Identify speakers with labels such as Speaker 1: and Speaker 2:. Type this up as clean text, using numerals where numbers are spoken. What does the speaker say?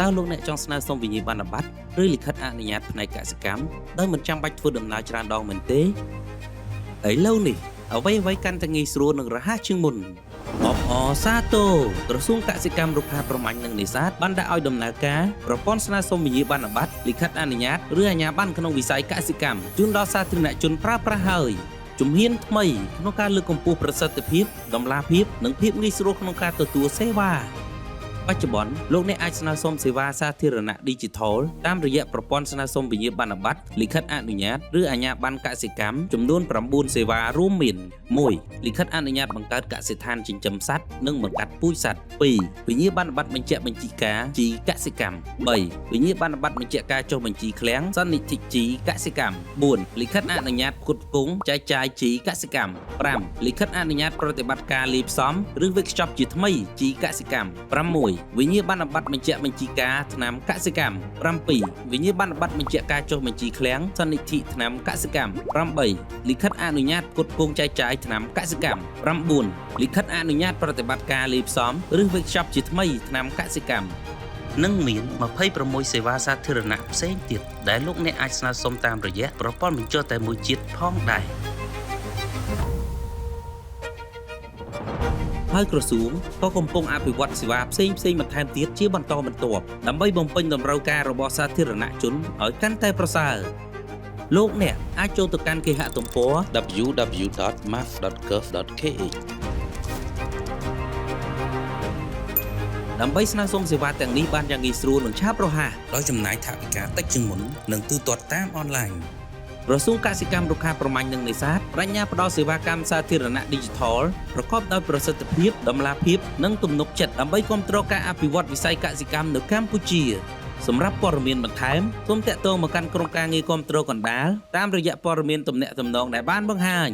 Speaker 1: តើលោកអ្នកចង់ស្នើសុំវិញ្ញាបនបត្រឬលិខិតអនុញ្ញាតផ្នែកកសិកម្មដោយមិនចាំបាច់ធ្វើដំណើរច្រើនដងមែនទេឥឡូវនេះអ្វីកាន់តែងាយស្រួលនិងរហ័សជាងមុនអបអសាទរក្រសួងកសិកម្មរុក្ខាប្រមាញ់និងនេសាទបានដាក់ឲ្យដំណើរការប្រព័ន្ធស្នើសុំវិញ្ញាបនបត្រលិខិតអនុញ្ញាតឬអាជ្ញាប័ណ្ណក្នុងវិស័យកសិកម្មជូនដល់សាធារណជនប្រើប្រាស់ហើយជំហានថ្មីក្នុងការលើកកម្ពស់ប្រសិទ្ធភាពតម្លាភាពនិងភាពងាយស្រួលក្នុងការទទួលសេវាបច្ចុប្បន្នលោកអ្នកអាចស្នើសុំសេវាសាធារណៈ Digital តាមរយៈប្រព័ន្ធស្នើសុំវិញ្ញាបនបត្រលិខិតអនុញ្ញាតឬអាជ្ញាប័ណ្ណកសិកម្មចំនួន9សេវារួមមាន1លិខិតអនុញ្ញាតបង្កើតកសិដ្ឋានចិញ្ចឹមសត្វនិងបង្កាត់ពូជសត្វ2វិញ្ញាបនបត្របញ្ជាក់បញ្ជីការជីកសិកម្ម3វិញ្ញាបនបត្របញ្ជាក់ការចុះបញ្ជីឃ្លាំងសន្និធិជីកសិកម្ម4លិខិតអនុញ្ញាតផ្គត់ផ្គង់ចែកចាយជីកសិកម្ម5លិខិតអនុញ្ញាតប្រតិបត្តិការលាយផ្សំឬវេចខ្ចប់ជាថ្មីជីកសិកម្ម6វិញ្ញាបនបត្របញ្ជាក់បញ្ជីការថ្នាំកសិកម្ម7វិញ្ញាបនបត្របញ្ជាក់ការចុះបញ្ជីឃ្លាំងសន្និធិថ្នាំកសិកម្ម8លិខិតអនុញ្ញាតផ្គត់ផ្គង់ចែកចាយថ្នាំកសិកម្ម9លិខិតអនុញ្ញាតប្រតិបត្តិការលាយផ្សំឬវេចខ្ចប់ជាថ្មីថ្នាំកសិកម្មនិងមាន26សេវាសាធារណៈផ្សេងទៀតដែលលោកអ្នកអាចស្នើសុំតាមរយៈប្រព័ន្ធបញ្ចុះតែមួយជាតិផងដែរហើយក្រសួងក៏កំពុងអភិវឌ្ឍសេវាផ្សេងបន្ថែមទៀតជាបន្តបន្ទាប់ដើម្បីបំពេញតម្រូវការរបស់សាធារណជនឲ្យកាន់តែប្រសើរលោកអ្នកអាចចូលទៅកាន់គេហទំព័រ www.maf.gov.kh ដើម្បីស្នើសុំសេវាទាំងនេះបានយ៉ាងងាយស្រួលនិងឆាប់រហ័សដោយចំណាយថវិកាតិចជាងមុននិងទូទាត់តាមអនឡាញក្រសួងកសិកម្មរុក្ខាប្រមាញ់និងនេសាទបញ្ញាផ្ដល់សេវាកម្មសាធារណៈ Digital ប្រកបដោយប្រសិទ្ធភាពតម្លាភាពនិងទំនុកចិត្តដើម្បីគាំទ្រការអភិវឌ្ឍវិស័យកសិកម្មនៅកម្ពុជាសម្រាប់ព័ត៌មានបន្ថែមសូមទាក់ទងមកកាន់ក្រុមការងារគាំទ្រកណ្ដាលតាមរយៈព័ត៌មានទំនាក់ទំនងដែលបានបង្ហាញ